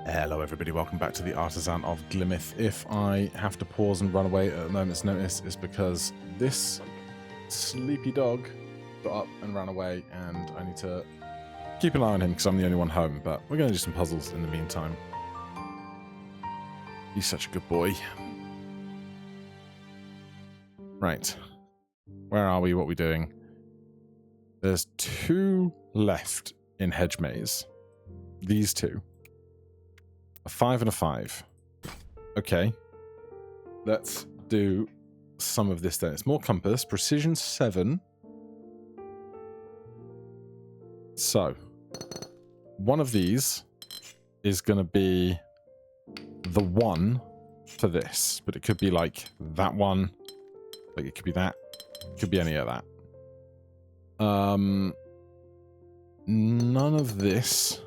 Hello everybody, welcome back to the Artisan of Glimmith. If I have to pause and run away at a moment's notice, it's because this sleepy dog got up and ran away and I need to keep an eye on him because I'm the only one home, but we're going to do some puzzles in the meantime. He's such a good boy. Right. Where are we? What are we doing? There's 2 left in Hedge Maze. These 2. A 5 and a 5. Okay. Let's do some of this then. It's more compass. Precision 7. So, one of these is going to be the one for this. But it could be like that one. Like it could be that. It could be any of that. None of this.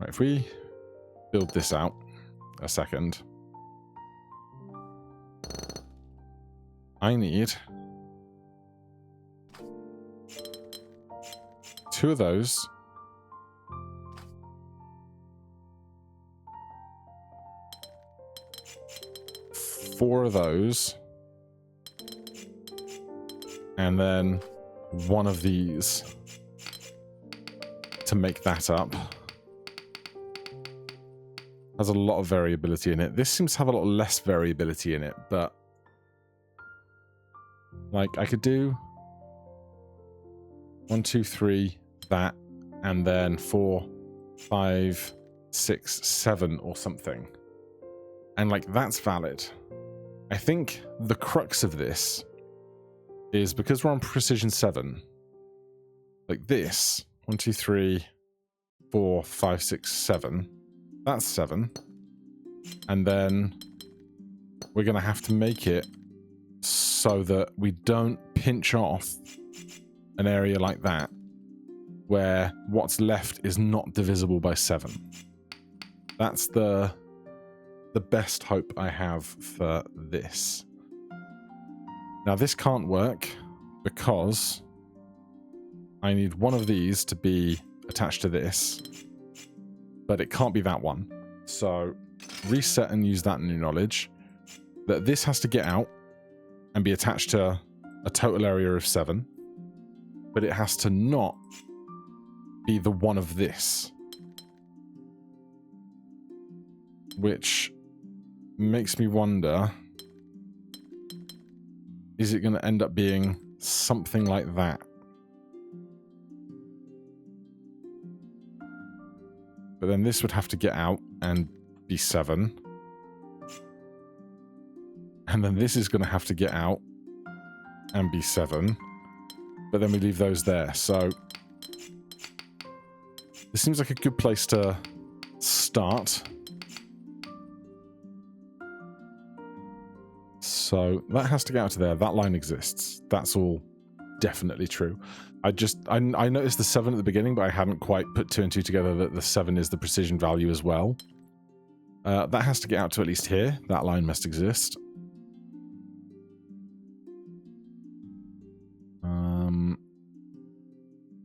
Right, if we build this out a second, I need 2 of those, 4 of those, and then 1 of these to make that up. Has a lot of variability in it. This seems to have a lot less variability in it, but like I could do 1, 2, 3, that, and then 4, 5, 6, 7 or something. And like that's valid. I think the crux of this is because we're on precision 7, like this 1, 2, 3, 4, 5, 6, 7. That's 7. And then we're going to have to make it so that we don't pinch off an area like that where what's left is not divisible by 7. That's the best hope I have for this. Now this can't work because I need one of these to be attached to this. But it can't be that one. So reset and use that new knowledge. That this has to get out and be attached to a total area of 7. But it has to not be the one of this. Which makes me wonder, is it going to end up being something like that? But then this would have to get out and be 7. And then this is going to have to get out and be 7. But then we leave those there. So this seems like a good place to start. So that has to get out to there. That line exists. That's all definitely true. I noticed the 7 at the beginning, but I hadn't quite put 2 and 2 together that the 7 is the precision value as well. That has to get out to at least here. That line must exist.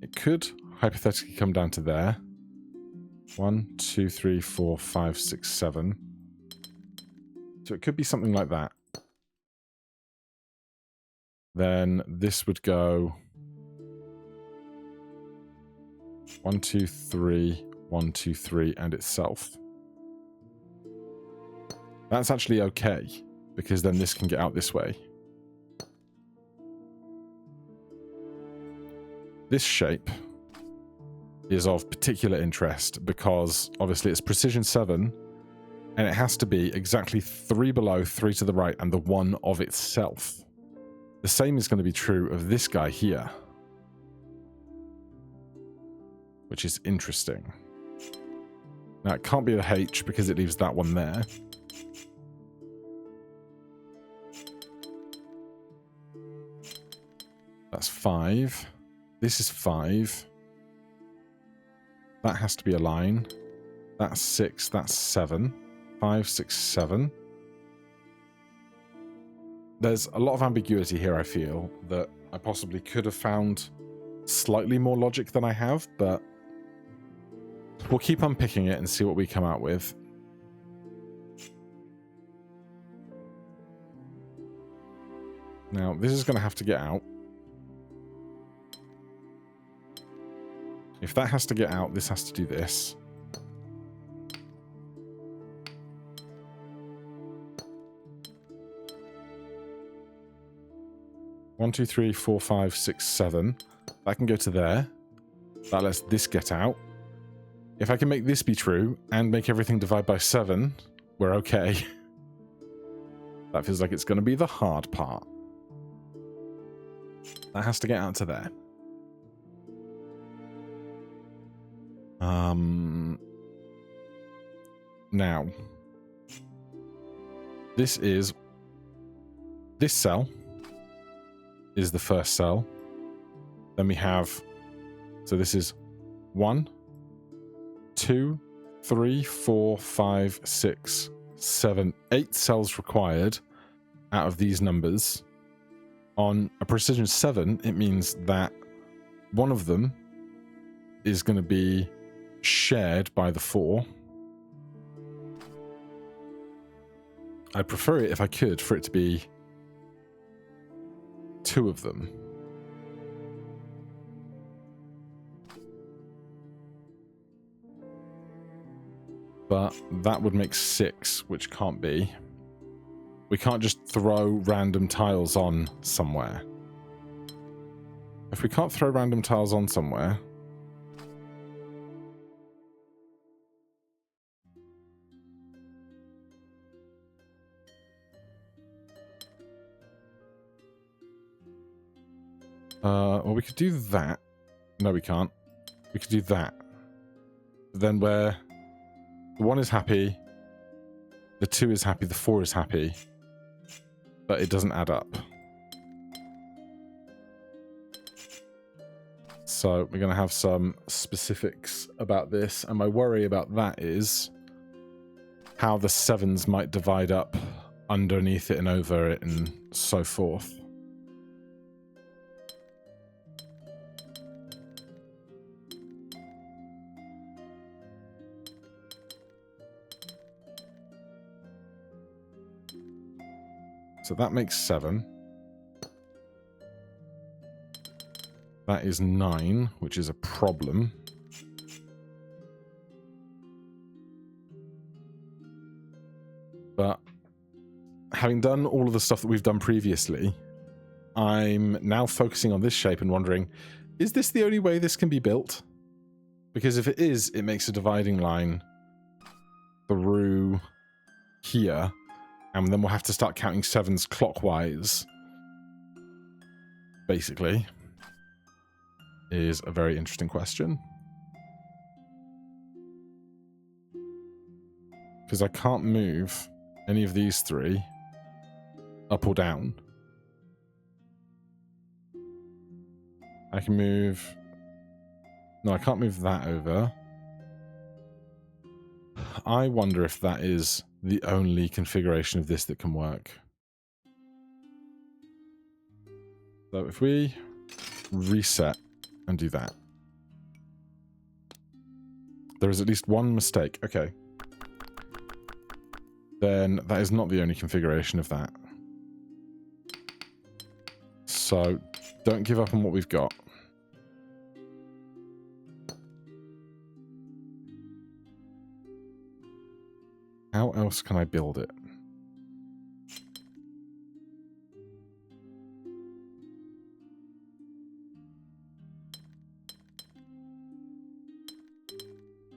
It could hypothetically come down to there. 1, 2, 3, 4, 5, 6, 7. So it could be something like that. Then this would go 1, 2, 3, 1, 2, 3, and itself. That's actually okay, because then this can get out this way. This shape is of particular interest because obviously it's precision 7, and it has to be exactly 3 below, 3 to the right, and the 1 of itself. The same is going to be true of this guy here. Which is interesting. Now, it can't be the H because it leaves that one there. That's 5. This is 5. That has to be a line. That's 6. That's 7. 5, 6, 7. There's a lot of ambiguity here, I feel, that I possibly could have found slightly more logic than I have, but We'll keep unpicking it and see what we come out with. Now, this is going to have to get out. If that has to get out, this has to do this. One, two, three, four, five, six, seven. That can go to there. That lets this get out. If I can make this be true and make everything divide by 7, we're okay. That feels like it's going to be the hard part. That has to get out to there. Now, this cell is the first cell. Then we have, so this is 1, 2, 3, 4, 5, 6, 7, 8 cells required out of these numbers. On a precision 7, it means that one of them is going to be shared by the 4. I'd prefer it, if I could, for it to be 2 of them. But that would make 6, which can't be. We can't just throw random tiles on somewhere. If we can't throw random tiles on somewhere, well, we could do that. No, we can't. We could do that. Then where the 1 is happy, the 2 is happy, the 4 is happy, but it doesn't add up. So we're going to have some specifics about this, and my worry about that is how the 7s might divide up underneath it and over it and so forth. So that makes 7. That is 9, which is a problem. But having done all of the stuff that we've done previously, I'm now focusing on this shape and wondering, is this the only way this can be built? Because if it is, it makes a dividing line through here. And then we'll have to start counting 7s clockwise. Basically. Is a very interesting question. Because I can't move any of these 3 up or down. I can move... No, I can't move that over. I wonder if that is the only configuration of this that can work. So if we reset and do that, there is at least one mistake. Okay. Then that is not the only configuration of that. So don't give up on what we've got. How else can I build it?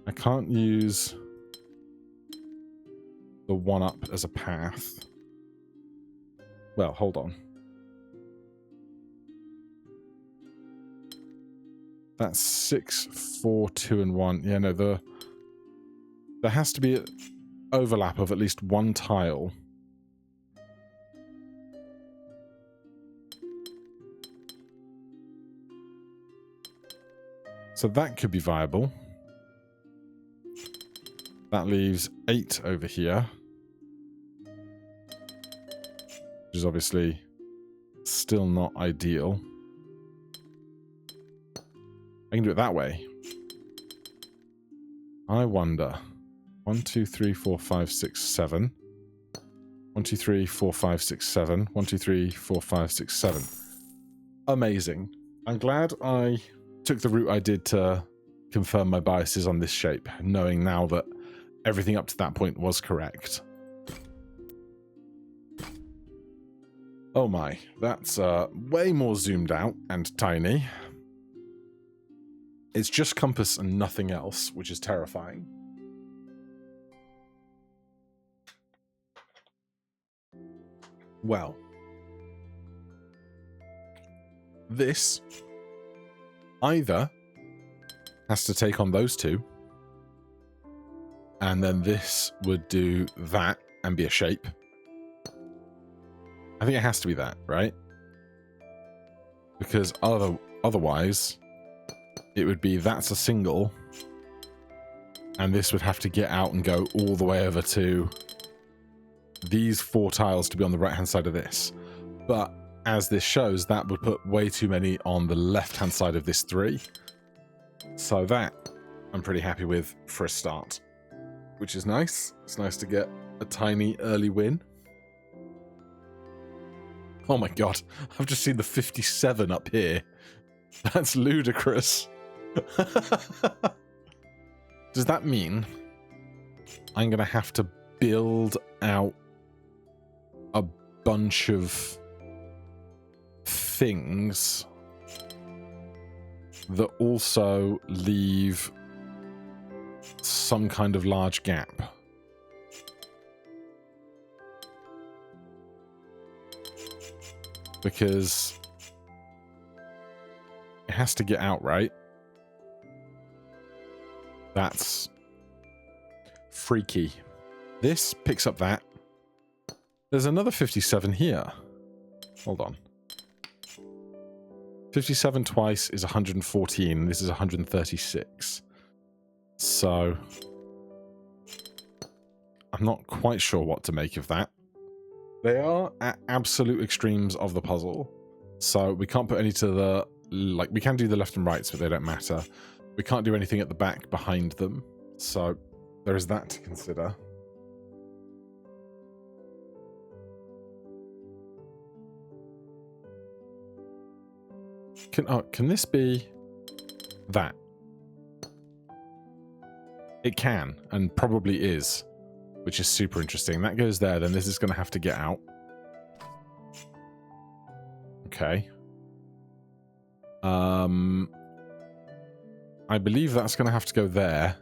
I can't use the 1-up as a path. Well, hold on. That's 6, 4, 2, and 1. Yeah, no, there has to be overlap of at least one tile. So that could be viable. That leaves 8 over here. Which is obviously still not ideal. I can do it that way. I wonder. 1, 2, 3, 4, 5, 6, 7. 1, 2, 3, 4, 5, 6, 7. 1, 2, 3, 4, 5, 6, 7. Amazing. I'm glad I took the route I did to confirm my biases on this shape, knowing now that everything up to that point was correct. Oh my, that's way more zoomed out and tiny. It's just compass and nothing else, which is terrifying. Well, this either has to take on those two, and then this would do that and be a shape. I think it has to be that, right? Because otherwise, it would be that's a single, and this would have to get out and go all the way over to these 4 tiles to be on the right-hand side of this. But as this shows, that would put way too many on the left-hand side of this 3. So that I'm pretty happy with for a start, which is nice. It's nice to get a tiny early win. Oh my god, I've just seen the 57 up here. That's ludicrous. Does that mean I'm going to have to build out a bunch of things that also leave some kind of large gap? Because it has to get out, right? That's freaky. This picks up that. There's another 57 here. Hold on. 57 twice is 114. This is 136. So I'm not quite sure what to make of that. They are at absolute extremes of the puzzle. So we can't put any to the... Like, we can do the left and rights, but they don't matter. We can't do anything at the back behind them. So there is that to consider. Can this be that? It can, and probably is, which is super interesting. That goes there, then this is going to have to get out. Okay. I believe that's going to have to go there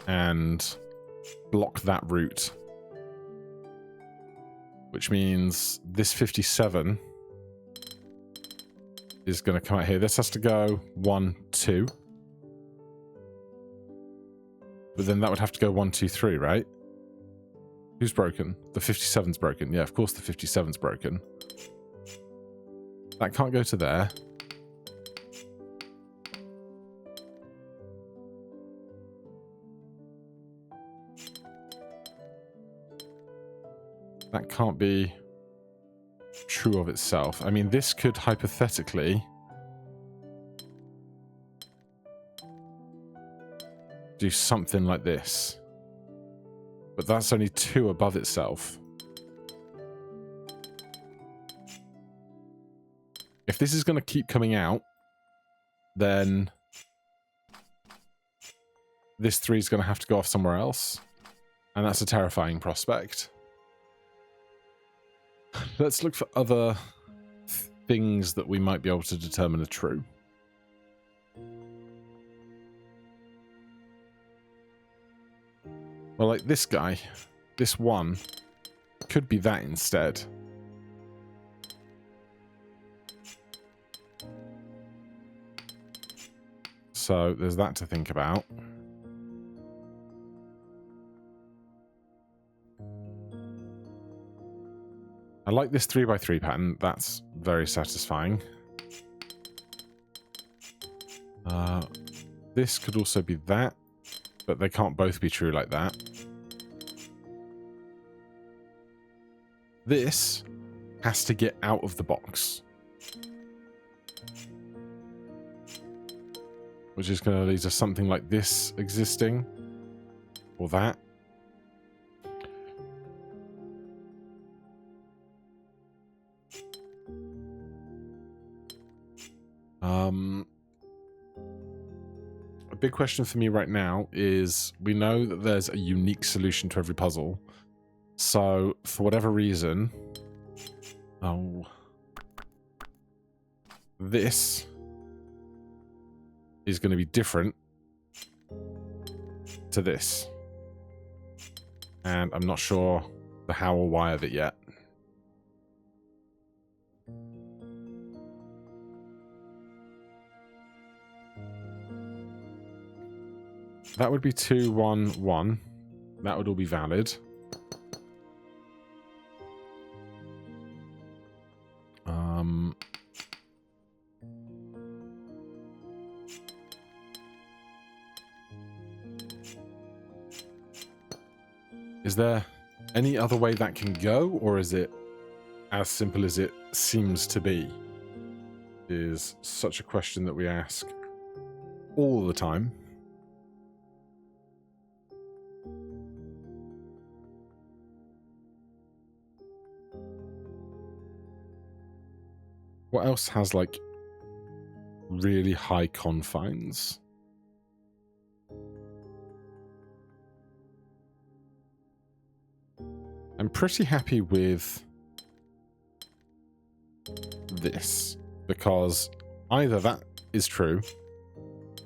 and block that route. Which means this 57 is going to come out here. This has to go 1, 2. But then that would have to go 1, 2, 3, right? Who's broken? The 57's broken. Yeah, of course the 57's broken. That can't go to there. That can't be true of itself. I mean, this could hypothetically do something like this. But that's only 2 above itself. If this is going to keep coming out, then this 3 is going to have to go off somewhere else. And that's a terrifying prospect. Let's look for other things that we might be able to determine are true. Well, like this guy, this 1, could be that instead. So there's that to think about. I like this 3x3 pattern. That's very satisfying. This could also be that, but they can't both be true like that. This has to get out of the box, which is going to lead to something like this existing. or that. A big question for me right now is, we know that there's a unique solution to every puzzle. So, for whatever reason... Oh... This is going to be different to this. And I'm not sure the how or why of it yet. That would be 2, 1, 1. That would all be valid. Is there any other way that can go, or is it as simple as it seems to be? Is such a question that we ask all the time. What else has, like, really high confines? I'm pretty happy with this, because either that is true,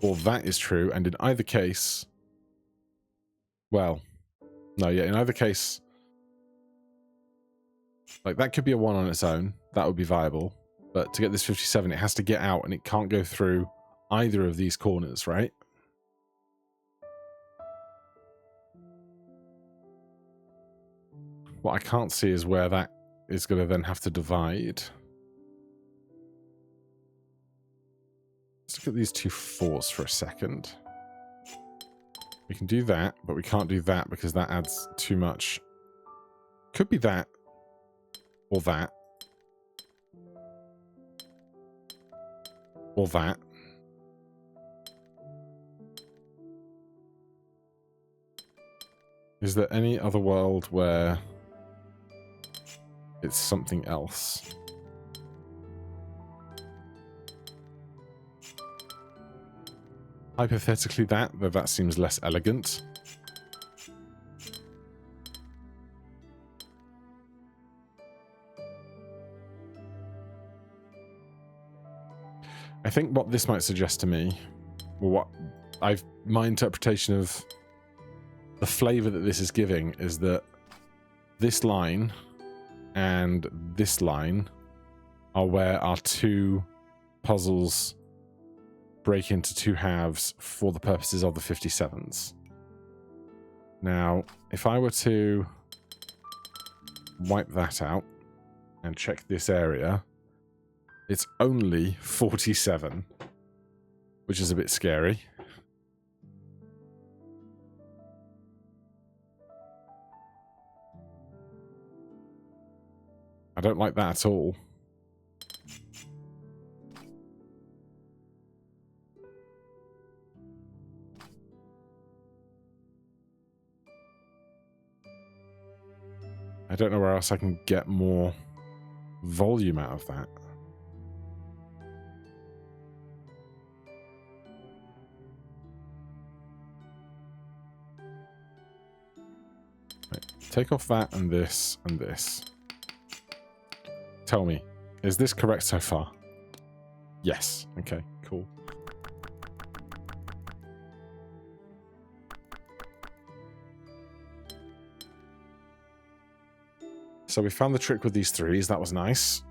or that is true, and in either case... Well, no, yeah, in either case... Like, that could be a 1 on its own. That would be viable. But to get this 57, it has to get out, and it can't go through either of these corners, right? What I can't see is where that is going to then have to divide. Let's look at these 2 4s for a second. We can do that, but we can't do that because that adds too much. Could be that, or that. Or that. Is there any other world where it's something else? Hypothetically that, though that seems less elegant. I think what this might suggest to me, or my interpretation of the flavor that this is giving, is that this line and this line are where our 2 puzzles break into 2 halves for the purposes of the 57s. Now, if I were to wipe that out and check this area, it's only 47, which is a bit scary. I don't like that at all. I don't know where else I can get more volume out of that. Right, take off that and this and this. Tell me, is this correct so far? Yes. Okay, cool. So we found the trick with these 3s. That was nice.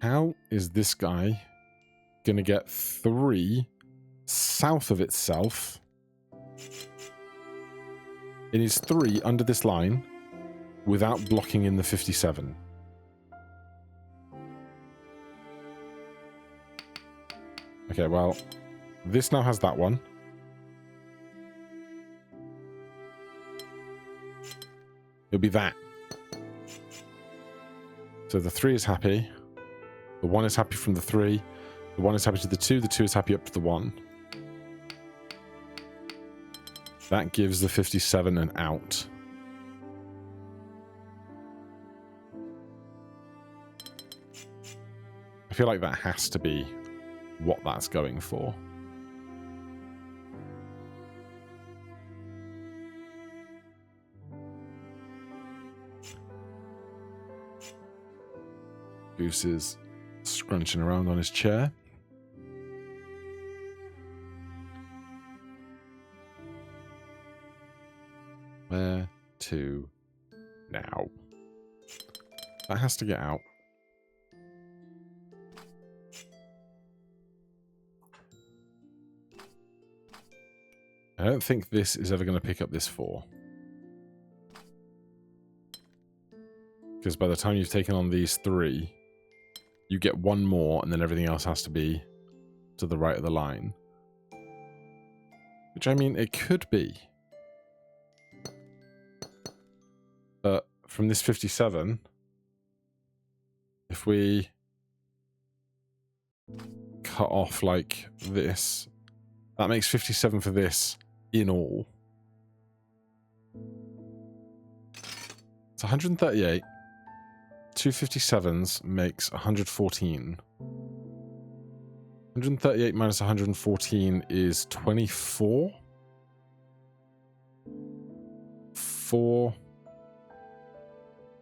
How is this guy going to get 3 south of itself? It is 3 under this line without blocking in the 57. Okay, well, this now has that one. It'll be that. So the 3 is happy. The 1 is happy from the 3. The 1 is happy to the 2. The 2 is happy up to the 1. That gives the 57 an out. I feel like that has to be what that's going for. Goose is scrunching around on his chair. Where to now? That has to get out. I don't think this is ever going to pick up this 4. Because by the time you've taken on these 3, you get 1 more, and then everything else has to be to the right of the line. Which, I mean, it could be. But from this 57, if we cut off like this, that makes 57 for this in all. It's 138. 2 57s makes 114. 138 minus 114 is 24. 4,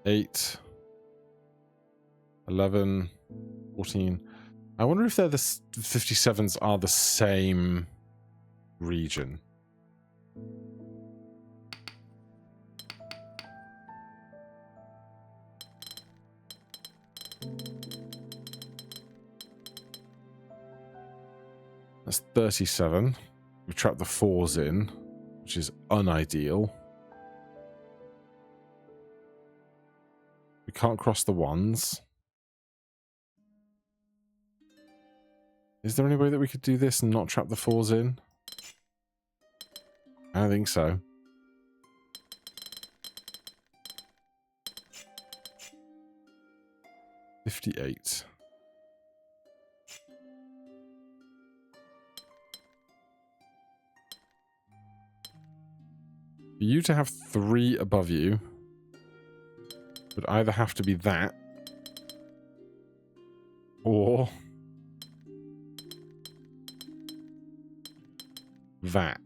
8, 11, 14. I wonder if they're the 57s are the same region. That's 37. We trap the 4s in, which is unideal. We can't cross the 1s. Is there any way that we could do this and not trap the 4s in? I don't think so. $58. For you to have 3 above you would either have to be that or that.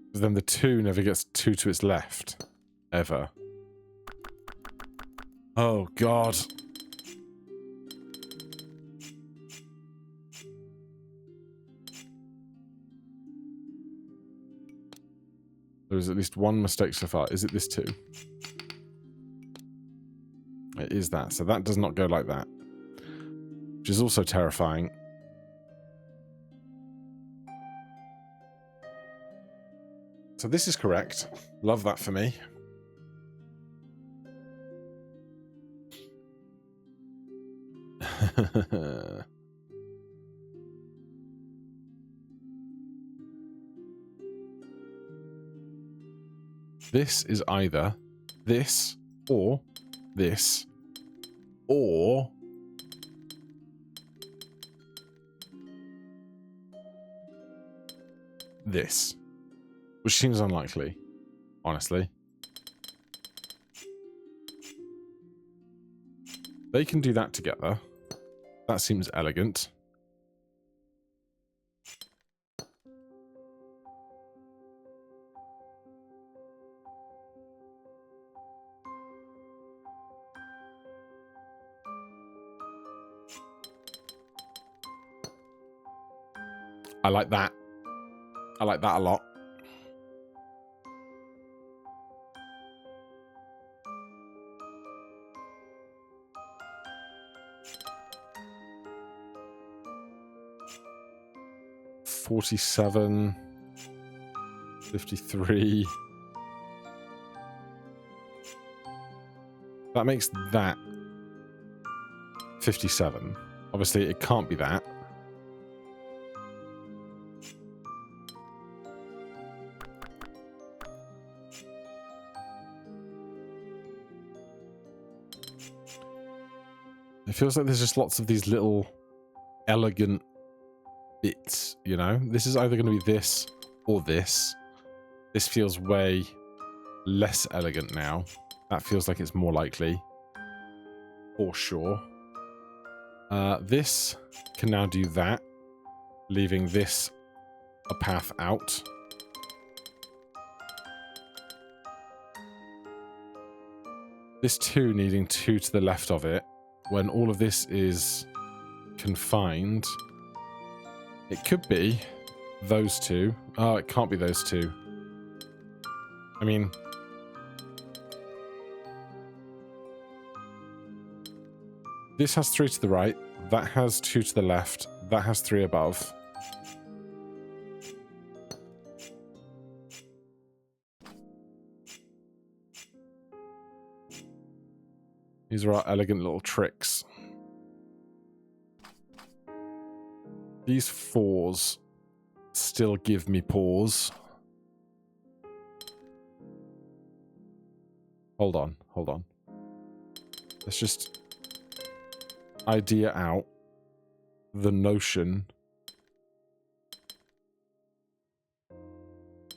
Because then the 2 never gets 2 to its left. Ever. Oh, God. There's at least one mistake so far. Is it this 2? It is that. So that does not go like that. Which is also terrifying. So this is correct. Love that for me. This is either this or this or this, which seems unlikely, honestly. They can do that together. That seems elegant. I like that. I like that a lot. $47, $53. That makes that 57. Obviously, it can't be that. feels like there's just lots of these little elegant bits, you know? This is either going to be this or this. This feels way less elegant now. That feels like it's more likely. For sure. This can now do that, leaving this a path out. This 2 needing 2 to the left of it, when all of this is confined. It could be those 2. Oh, it can't be those 2. I mean, this has 3 to the right, that has 2 to the left, that has 3 above. These are our elegant little tricks. These 4s still give me pause. Hold on, hold on. Let's just idea out the notion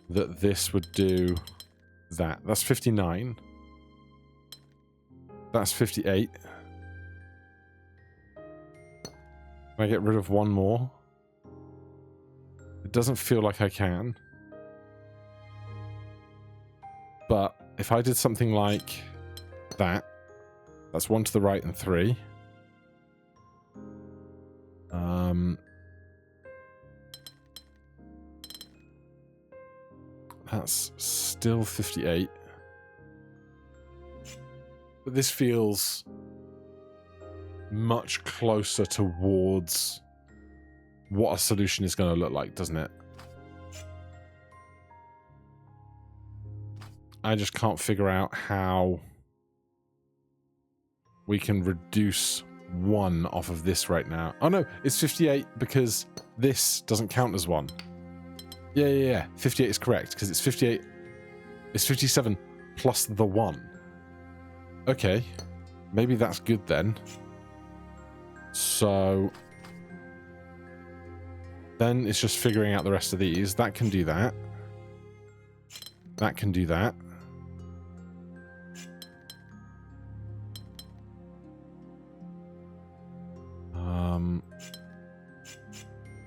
that this would do that. That's 59. That's 58. Can I get rid of one more? It doesn't feel like I can. But if I did something like that, that's 1 to the right and 3. That's still 58. But this feels much closer towards what a solution is going to look like, doesn't it? I just can't figure out how we can reduce 1 off of this right now. Oh no, it's 58 because this doesn't count as 1. Yeah. 58 is correct because it's 58. It's 57 plus the 1. Okay, maybe that's good then. So then it's just figuring out the rest of these. That can do that. That can do that.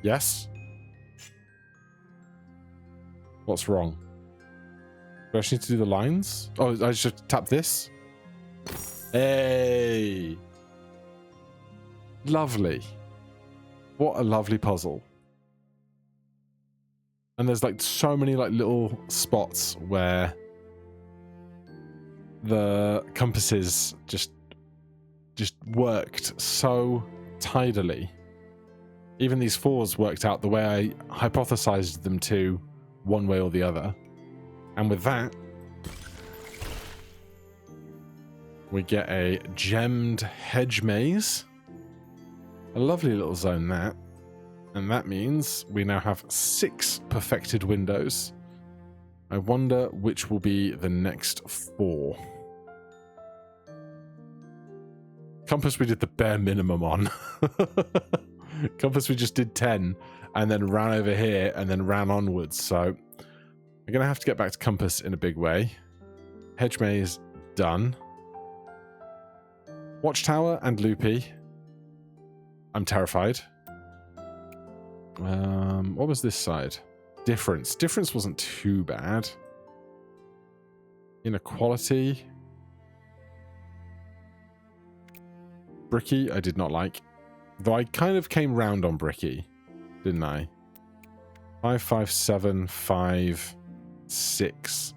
Yes? What's wrong? Do I just need to do the lines? Oh, I should tap this? Hey! Lovely. What a lovely puzzle. And there's like so many like little spots where the compasses just worked so tidily. Even these 4s worked out the way I hypothesized them to, one way or the other. And with that, we get a gemmed hedge maze. A lovely little zone, that. And that means we now have 6 perfected windows. I wonder which will be the next 4. Compass we did the bare minimum on. Compass we just did 10 and then ran over here and then ran onwards. So I'm going to have to get back to compass in a big way. Hedge maze done. Watchtower and loopy. I'm terrified. What was this side? Difference. Difference wasn't too bad. Inequality. Bricky, I did not like. Though I kind of came round on Bricky, didn't I? 5, 5, 7, 5, 6.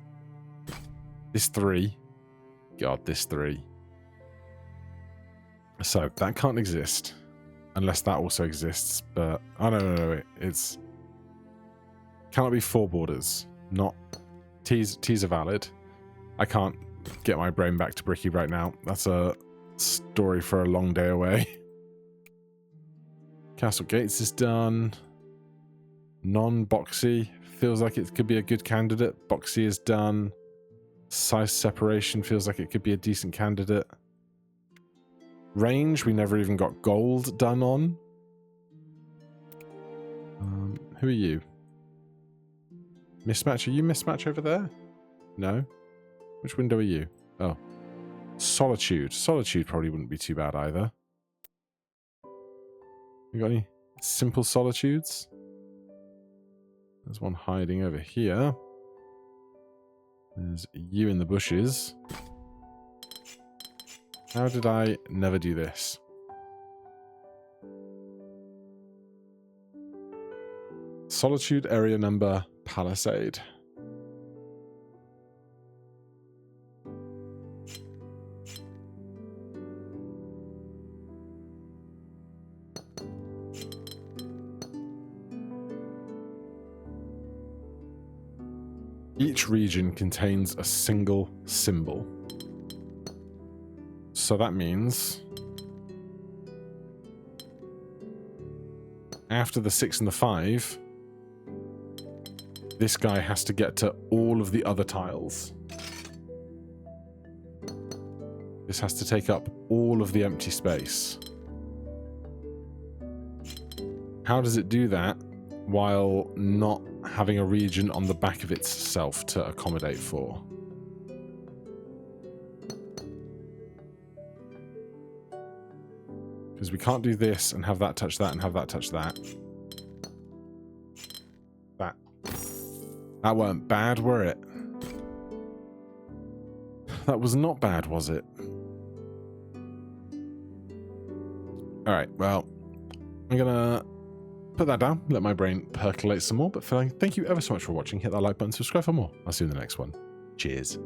This 3. God, this 3. So, that can't exist. Unless that also exists, but... Oh, no. It's... Cannot be 4 borders. Not... T's are valid. I can't get my brain back to Bricky right now. That's a story for a long day away. Castle Gates is done. Non-boxy. Feels like it could be a good candidate. Boxy is done. Size separation feels like it could be a decent candidate. Range, we never even got gold done on. Who are you? Mismatch, are you mismatch over there? No? Which window are you? Oh. Solitude. Solitude probably wouldn't be too bad either. You got any simple solitudes? There's one hiding over here. There's you in the bushes. How did I never do this? Solitude area number Palisade. Each region contains a single symbol. So that means after the 6 and the 5, this guy has to get to all of the other tiles. This has to take up all of the empty space. How does it do that while not having a region on the back of itself to accommodate for? Because we can't do this and have that touch that and have that touch that. That weren't bad, were it? That was not bad, was it? Alright, well, I'm gonna put that down, let my brain percolate some more, but thank you ever so much for watching. Hit that like button, subscribe for more. I'll see you in the next one. Cheers.